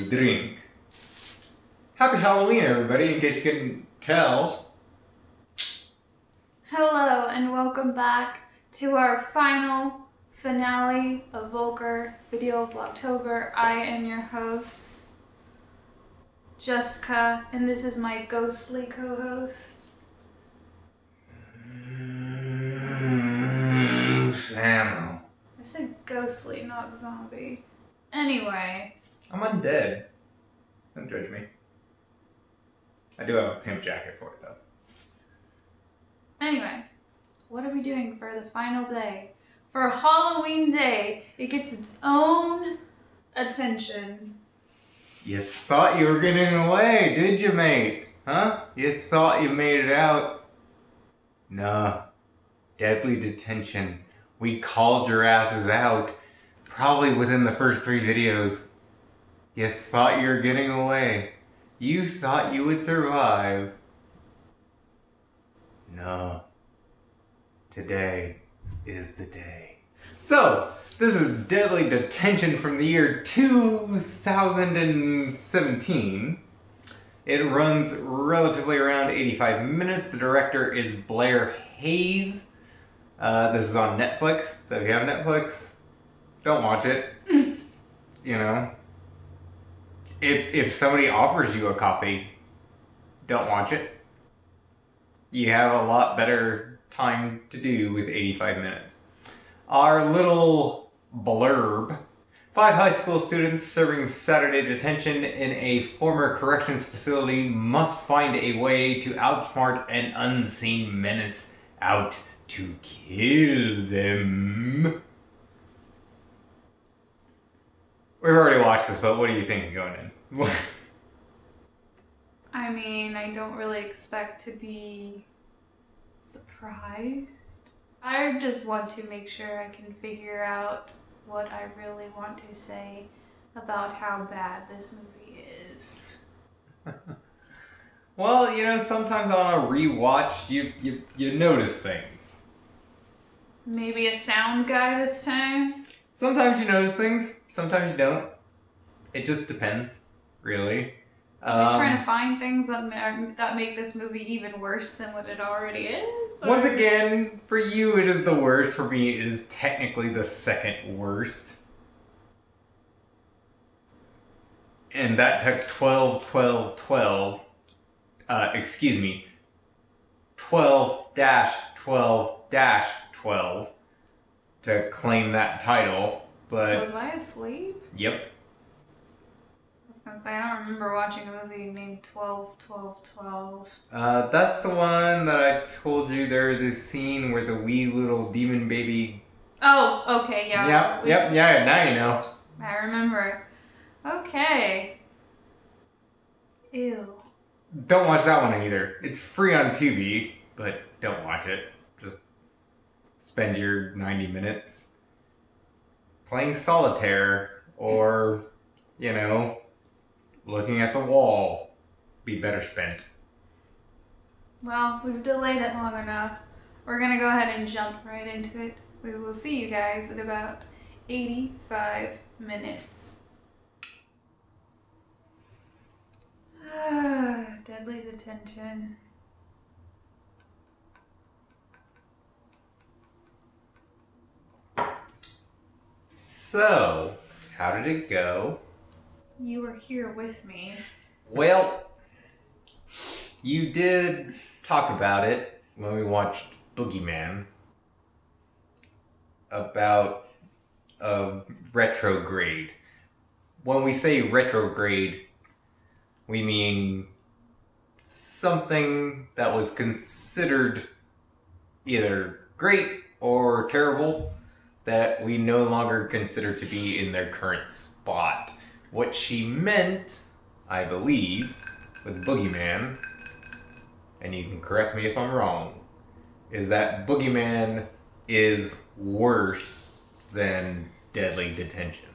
drink. Happy Halloween, everybody, in case you couldn't tell. Hello, and welcome back to our final finale of Vulgar video Vlogtober. I am your host, Jessica, and this is my ghostly co-host, Samuel. I said ghostly, not zombie. Anyway. I'm undead. Don't judge me. I do have a pimp jacket for it, though. Anyway, what are we doing for the final day? For Halloween Day, it gets its own attention. You thought you were getting away, did you, mate? Huh? You thought you made it out? Nah. Deadly detention. We called your asses out. Probably within the first 3 videos. You thought you were getting away. You thought you would survive. No. Today is the day. So, this is Deadly Detention from the year 2017. It runs relatively around 85 minutes. The director is Blair Hayes. This is on Netflix, so if you have Netflix, don't watch it. You know, if somebody offers you a copy, don't watch it. You have a lot better time to do with 85 minutes. Our little blurb. 5 high school students serving Saturday detention in a former corrections facility must find a way to outsmart an unseen menace out to kill them. We've already watched this, but what do you think going in? I mean, I don't really expect to be surprised. I just want to make sure I can figure out what I really want to say about how bad this movie is. Well, you know, sometimes on a rewatch, you notice things. Maybe a sound guy this time? Sometimes you notice things, sometimes you don't. It just depends, really. Are you trying to find things that make this movie even worse than what it already is? Or? Once again, for you it is the worst. For me, it is technically the second worst. And that took 12 -12 to claim that title, but... Was I asleep? Yep. I was gonna say, I don't remember watching a movie named 12-12-12. That's the one that I told you there is a scene where the wee little demon baby... Oh, okay, yeah. Yeah, now you know. I remember. Okay. Ew. Don't watch that one either. It's free on Tubi, but don't watch it. Just spend your 90 minutes playing solitaire or, you know, looking at the wall. Be better spent. Well, we've delayed it long enough. We're gonna go ahead and jump right into it. We will see you guys at about 85 minutes. Deadly detention. So, how did it go? You were here with me. Well, you did talk about it when we watched Boogeyman. About a retrograde. When we say retrograde, we mean something that was considered either great or terrible that we no longer consider to be in their current spot. What she meant, I believe, with Boogeyman, and you can correct me if I'm wrong, is that Boogeyman is worse than Deadly Detention.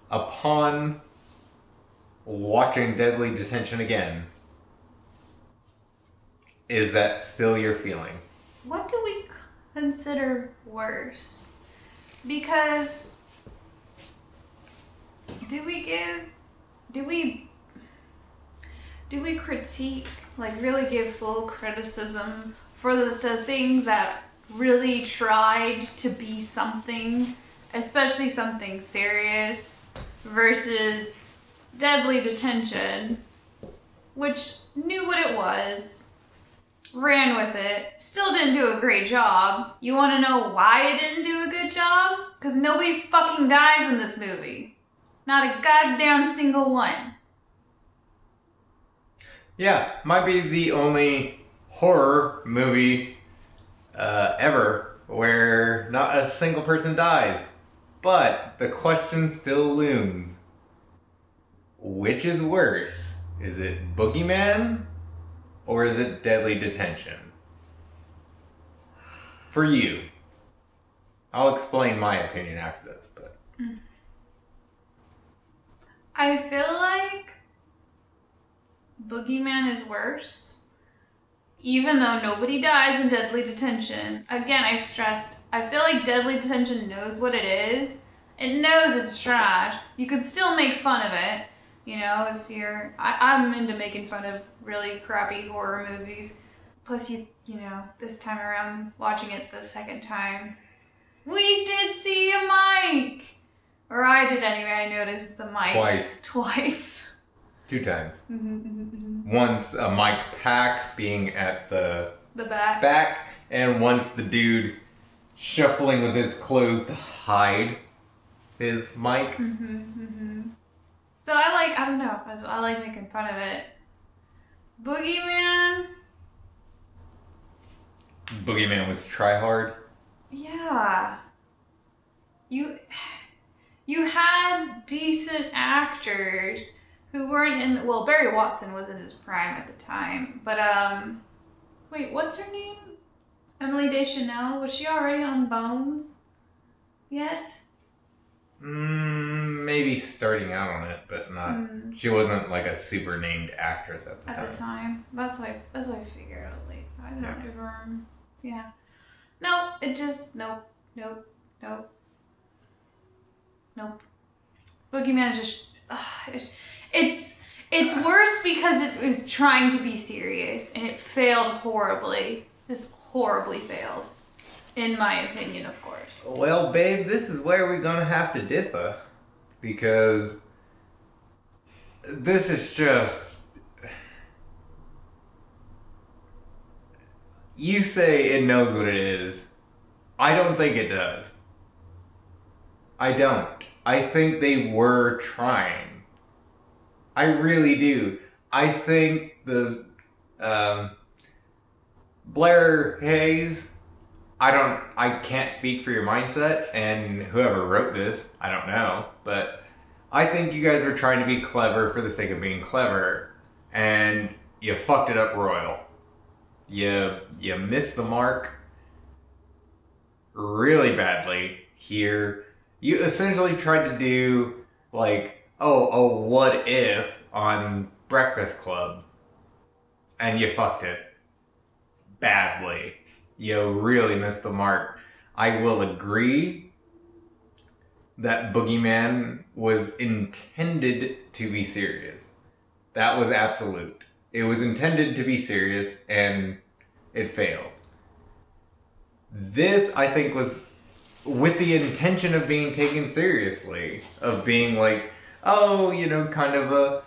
Upon watching Deadly Detention again, is that still your feeling? What do we consider worse? Because do we critique, like really give full criticism for the things that really tried to be something, especially something serious, versus Deadly Detention, which knew what it was, ran with it, still didn't do a great job. You want to know why it didn't do a good job? Because nobody fucking dies in this movie. Not a goddamn single one. Yeah, might be the only horror movie ever where not a single person dies. But the question still looms. Which is worse? Is it Boogeyman or is it Deadly Detention? For you. I'll explain my opinion after this, but... I feel like Boogeyman is worse, even though nobody dies in Deadly Detention. Again, I stressed, I feel like Deadly Detention knows what it is. It knows it's trash. You could still make fun of it, you know, if you're... I'm into making fun of really crappy horror movies. Plus, you know, this time around, watching it the second time, we did see a mic! Or I did anyway, I noticed the mic. Twice. 2 times. Once a mic pack being at the back, and once the dude shuffling with his clothes to hide his mic. So I don't know, I like making fun of it. Boogeyman Was try hard. Yeah. You had decent actors who weren't in... Well, Barry Watson was in his prime at the time. But, wait, what's her name? Emily Deschanel? Was she already on Bones yet? Maybe starting out on it, but not... She wasn't, like, a super named actress at the time. At the time. That's what I figured out. Like, I don't ever... Yeah. No, it just... Nope. Boogeyman is just... It's worse because it was trying to be serious and it failed horribly. Just horribly failed. In my opinion, of course. Well, babe, this is where we're gonna have to differ. Because... this is just... You say it knows what it is. I don't think it does. I don't. I think they were trying. I really do. I think the Blair Hayes, I can't speak for your mindset, and whoever wrote this, I don't know, but I think you guys were trying to be clever for the sake of being clever, and you fucked it up royal. You missed the mark really badly here. You essentially tried to do, like, a what if on Breakfast Club. And you fucked it. Badly. You really missed the mark. I will agree that Boogeyman was intended to be serious. That was absolute. It was intended to be serious, and it failed. This, I think, was... with the intention of being taken seriously, of being like, oh, you know, kind of a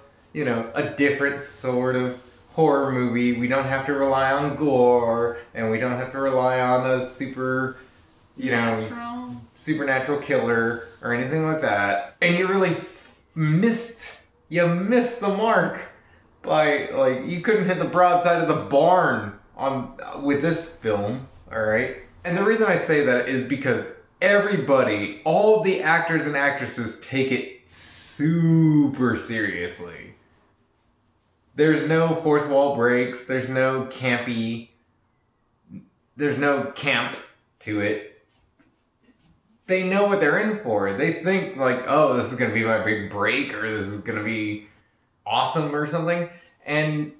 different sort of horror movie. We don't have to rely on gore, and we don't have to rely on a supernatural killer or anything like that. And you really missed the mark by, like, you couldn't hit the broadside of the barn with this film, alright? And the reason I say that is because everybody, all the actors and actresses take it super seriously. There's no fourth wall breaks, there's no camp to it. They know what they're in for. They think like, oh, this is gonna be my big break, or this is gonna be awesome or something. And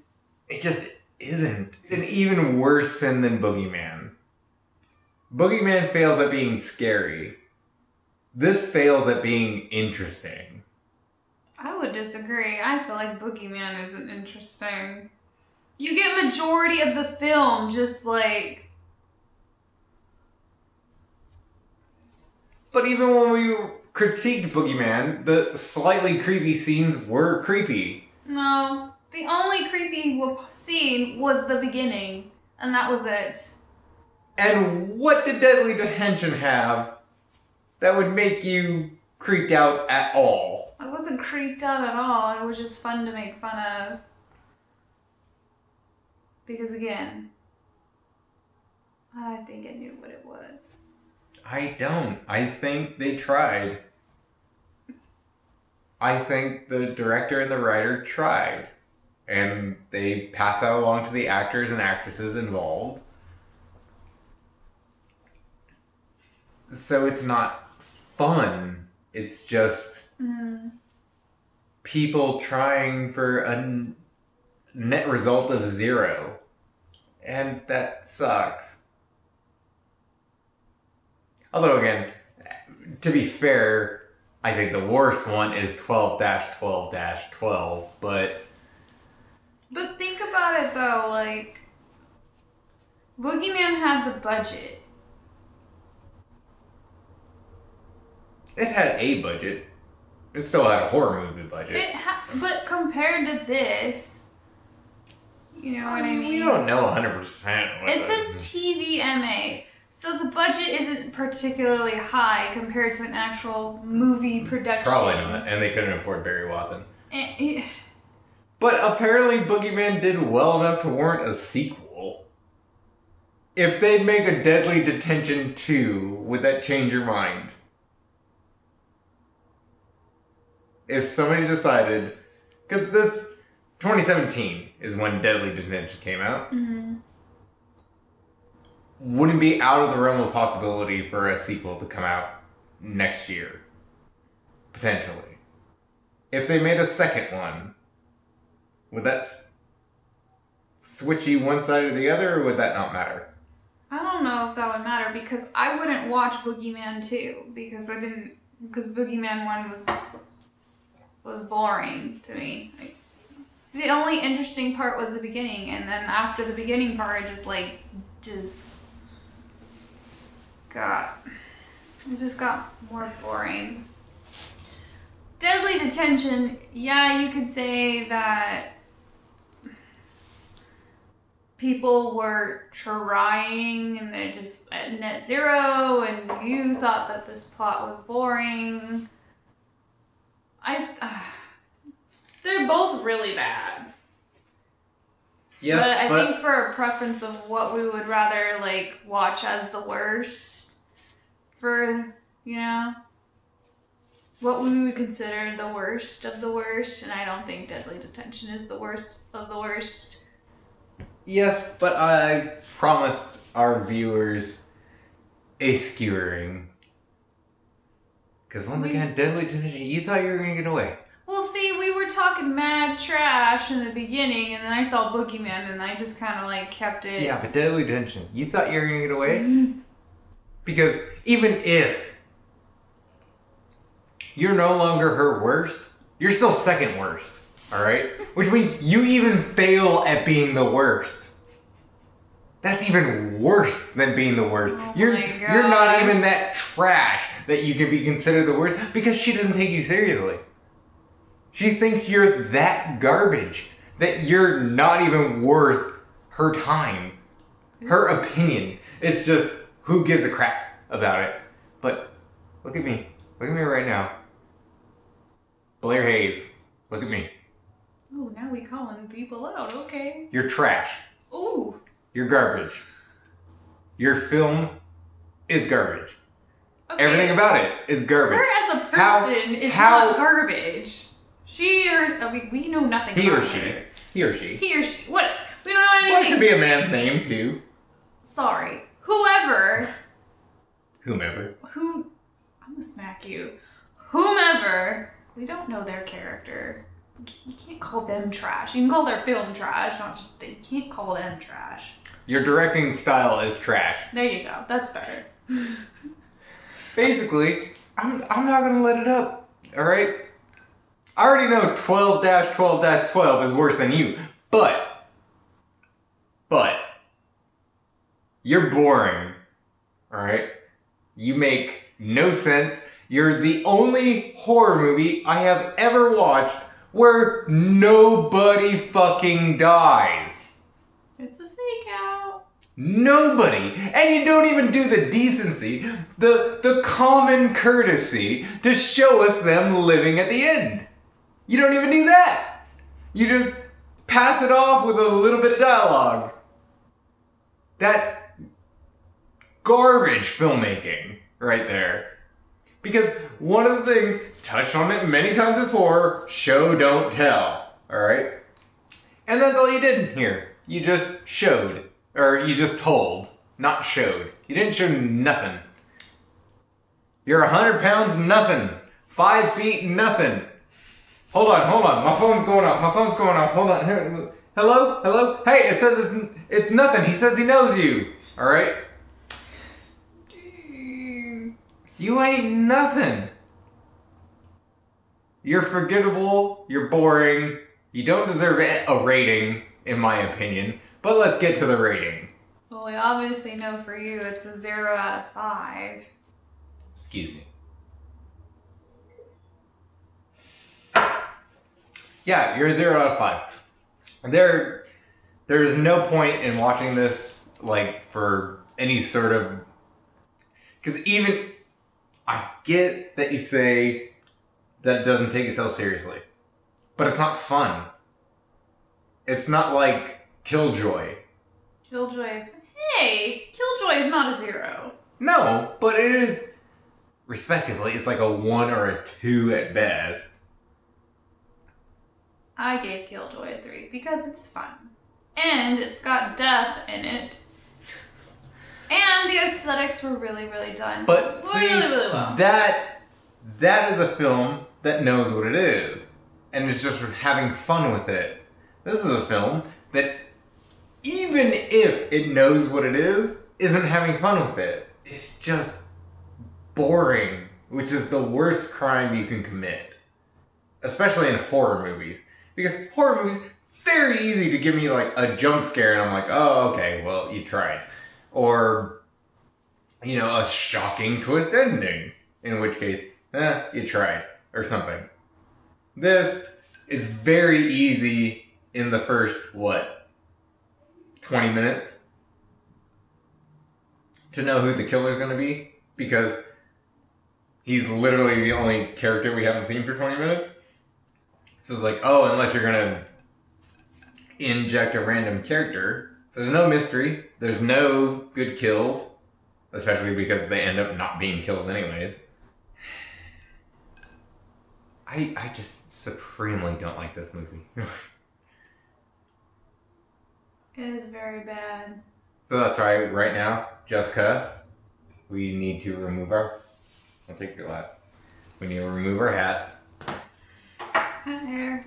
it just isn't. It's an even worse sin than Boogeyman. Boogeyman fails at being scary. This fails at being interesting. I would disagree. I feel like Boogeyman isn't interesting. You get majority of the film just like... But even when we critiqued Boogeyman, the slightly creepy scenes were creepy. No. The only creepy scene was the beginning. And that was it. And what did Deadly Detention have that would make you creeped out at all? I wasn't creeped out at all. It was just fun to make fun of. Because again, I think I knew what it was. I don't. I think they tried. I think the director and the writer tried. And they passed that along to the actors and actresses involved. So it's not fun. It's just people trying for a net result of 0. And that sucks. Although again, to be fair, I think the worst one is 12-12-12, but... But think about it though, like... Boogeyman had the budget. It had a budget. It still had a horror movie budget. But compared to this, you know what I mean? We don't know 100%. It says TVMA, so the budget isn't particularly high compared to an actual movie production. Probably not, and they couldn't afford Barry Watson. And But apparently Boogeyman did well enough to warrant a sequel. If they make a Deadly Detention 2, would that change your mind? If somebody decided... Because this... 2017 is when Deadly Detention came out. Wouldn't be out of the realm of possibility for a sequel to come out next year. Potentially. If they made a second one, would that switch you one side or the other, or would that not matter? I don't know if that would matter because I wouldn't watch Boogeyman 2 because Boogeyman 1 was boring to me. Like, the only interesting part was the beginning, and then after the beginning part, it just got more boring. Deadly Detention, yeah, you could say that people were trying and they're just at net 0 and you thought that this plot was boring. They're both really bad. Yes, but I think for a preference of what we would rather like watch as the worst for, you know, what we would consider the worst of the worst, and I don't think Deadly Detention is the worst of the worst. Yes, but I promised our viewers a skewering. Because once again, Deadly Detention, you thought you were going to get away. Well, see, we were talking mad trash in the beginning, and then I saw Boogeyman, and I just kind of like kept it. Yeah, but Deadly Detention, you thought you were going to get away? Because even if you're no longer her worst, you're still second worst, alright? Which means you even fail at being the worst. That's even worse than being the worst. Oh you're my God. You're not even that trash that you can be considered the worst because she doesn't take you seriously. She thinks you're that garbage that you're not even worth her time, her opinion. It's just, who gives a crap about it? But look at me. Look at me right now. Blair Hayes. Look at me. Oh, now we calling people out. Okay. You're trash. Ooh. You're garbage. Your film is garbage. Okay. Everything about it is garbage. Her as a person is not garbage. She or we know nothing. He or about she. her. He or she. He or she. What? We don't know anything. Well, it could be a man's name too. Sorry. Whoever. Whomever. I'm gonna smack you. Whomever. We don't know their character. You can't call them trash. You can call their film trash, not just. You can't call them trash. Your directing style is trash. There you go. That's better. Basically, I'm not gonna let it up. All right. I already know 12-12-12 is worse than you, but, you're boring, alright? You make no sense. You're the only horror movie I have ever watched where nobody fucking dies. It's a fake out. Nobody. And you don't even do the decency, the common courtesy to show us them living at the end. You don't even do that. You just pass it off with a little bit of dialogue. That's garbage filmmaking right there. Because one of the things, touched on it many times before, show don't tell, alright? And that's all you did here. You just showed. Or you just told, not showed. You didn't show nothing. You're 100 pounds, nothing. 5 feet, nothing. Hold on. My phone's going off. Hold on. Here. Hello? Hey, it says it's nothing. He says he knows you. Alright? You ain't nothing. You're forgettable. You're boring. You don't deserve a rating, in my opinion. But let's get to the rating. Well, we obviously know for you it's a 0 out of 5. Excuse me. Yeah, you're a 0 out of 5. There is no point in watching this, like, for any sort of... Because even... I get that you say that it doesn't take itself seriously. But it's not fun. It's not like Killjoy. Killjoy is... Hey! Killjoy is not a 0. No, but it is... Respectively, it's like a 1 or a 2 at best. I gave Killjoy a 3 because it's fun. And it's got death in it. And the aesthetics were really, really done. But see, really well. that is a film that knows what it is. And is just having fun with it. This is a film that, even if it knows what it is, isn't having fun with it. It's just boring, which is the worst crime you can commit. Especially in horror movies. Because horror movies, very easy to give me like a jump scare and I'm like, oh, okay, well, you tried. Or, you know, a shocking twist ending. In which case, you tried. Or something. This is very easy in the first, 20 minutes? To know who the killer's gonna be. Because he's literally the only character we haven't seen for 20 minutes. So it's like, oh, unless you're gonna inject a random character. So there's no mystery. There's no good kills. Especially because they end up not being kills anyways. I just supremely don't like this movie. It is very bad. So that's right, right now, Jessica, we need to remove our... I'll take your glass. We need to remove our hats. Hat hair.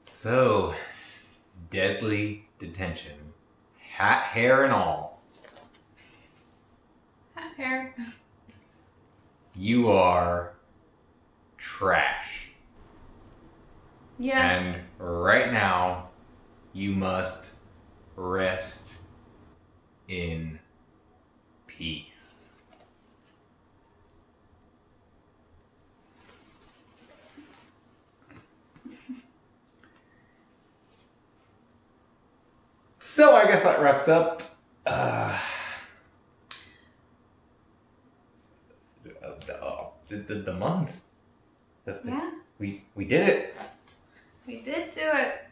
So, deadly detention. Hat, hair, and all. Hat hair. You are trash. Yeah. And right now, you must rest in peace. So I guess that wraps up the month. Yeah. We did it. We did do it.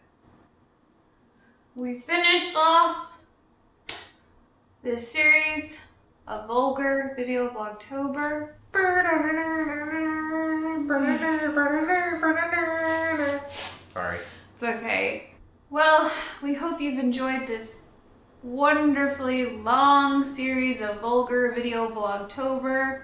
We finished off this series of Vulgar Video Vlogtober. Sorry. It's okay. Well, we hope you've enjoyed this wonderfully long series of Vulgar Video Vlogtober.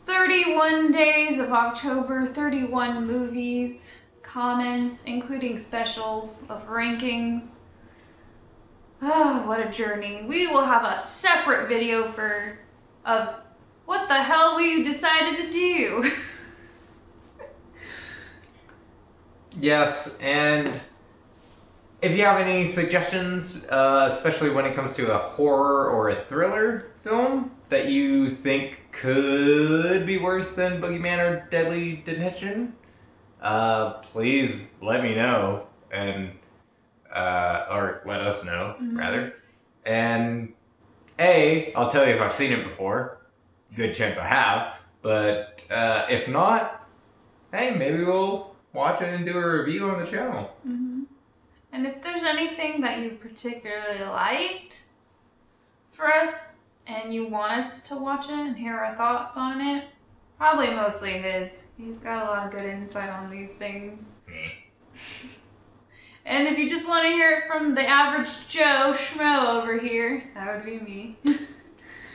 31 days of October, 31 movies, comments, including specials of rankings. Oh, what a journey. We will have a separate video of what the hell we decided to do. Yes, and if you have any suggestions, especially when it comes to a horror or a thriller film that you think could be worse than Boogeyman or Deadly Detention, please let me know, and or let us know, rather. And I'll tell you if I've seen it before. Good chance I have. But if not, hey, maybe we'll watch it and do a review on the channel. And if there's anything that you particularly liked for us and you want us to watch it and hear our thoughts on it, probably mostly his. He's got a lot of good insight on these things. And if you just want to hear it from the average Joe Schmo over here, that would be me.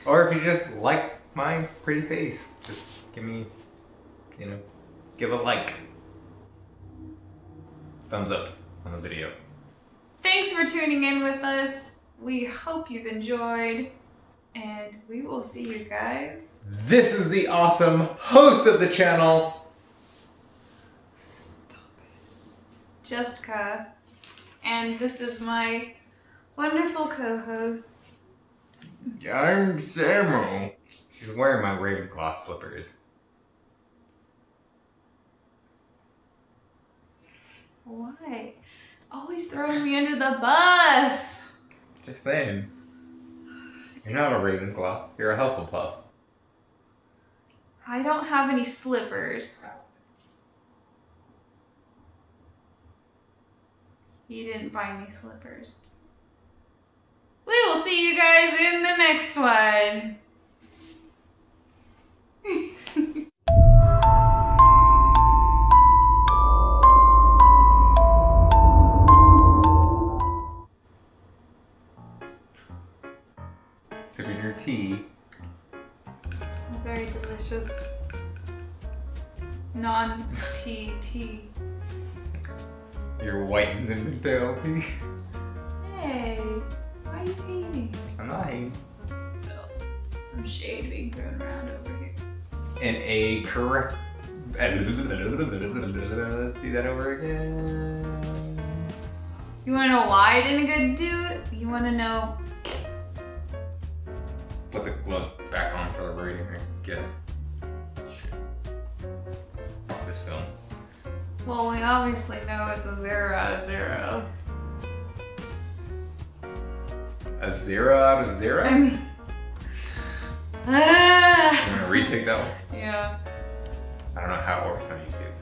Or if you just like my pretty face, just give me, give a like. Thumbs up on the video. Thanks for tuning in with us. We hope you've enjoyed, and we will see you guys. This is the awesome host of the channel. Stop it. Jessica. And this is my wonderful co-host. I'm Samu. She's wearing my Ravenclaw slippers. Why? Always throwing me under the bus. Just saying. You're not a Ravenclaw. You're a Hufflepuff. I don't have any slippers. He didn't buy me slippers. We will see you guys in the next one. Sipping your tea. Very delicious. Non-tea tea. Your white Zinfandel tea. Hey, why are you hating? I'm not hating. Some shade being thrown around over here. And a correct. Let's do that over again. You wanna know why I didn't do it? You wanna know? Put the glove back on for the rating here. Guess. Shit. Fuck this film. Well, we obviously know it's a 0 out of 0. A 0 out of 0? I mean... You wanna retake that one? Yeah. I don't know how it works on YouTube.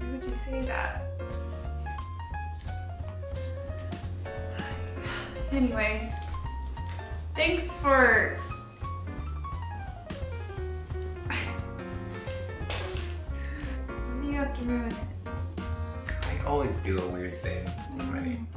Why would you say that? Anyways. Thanks for... Why do you have to ruin it? I always do a weird thing with my name.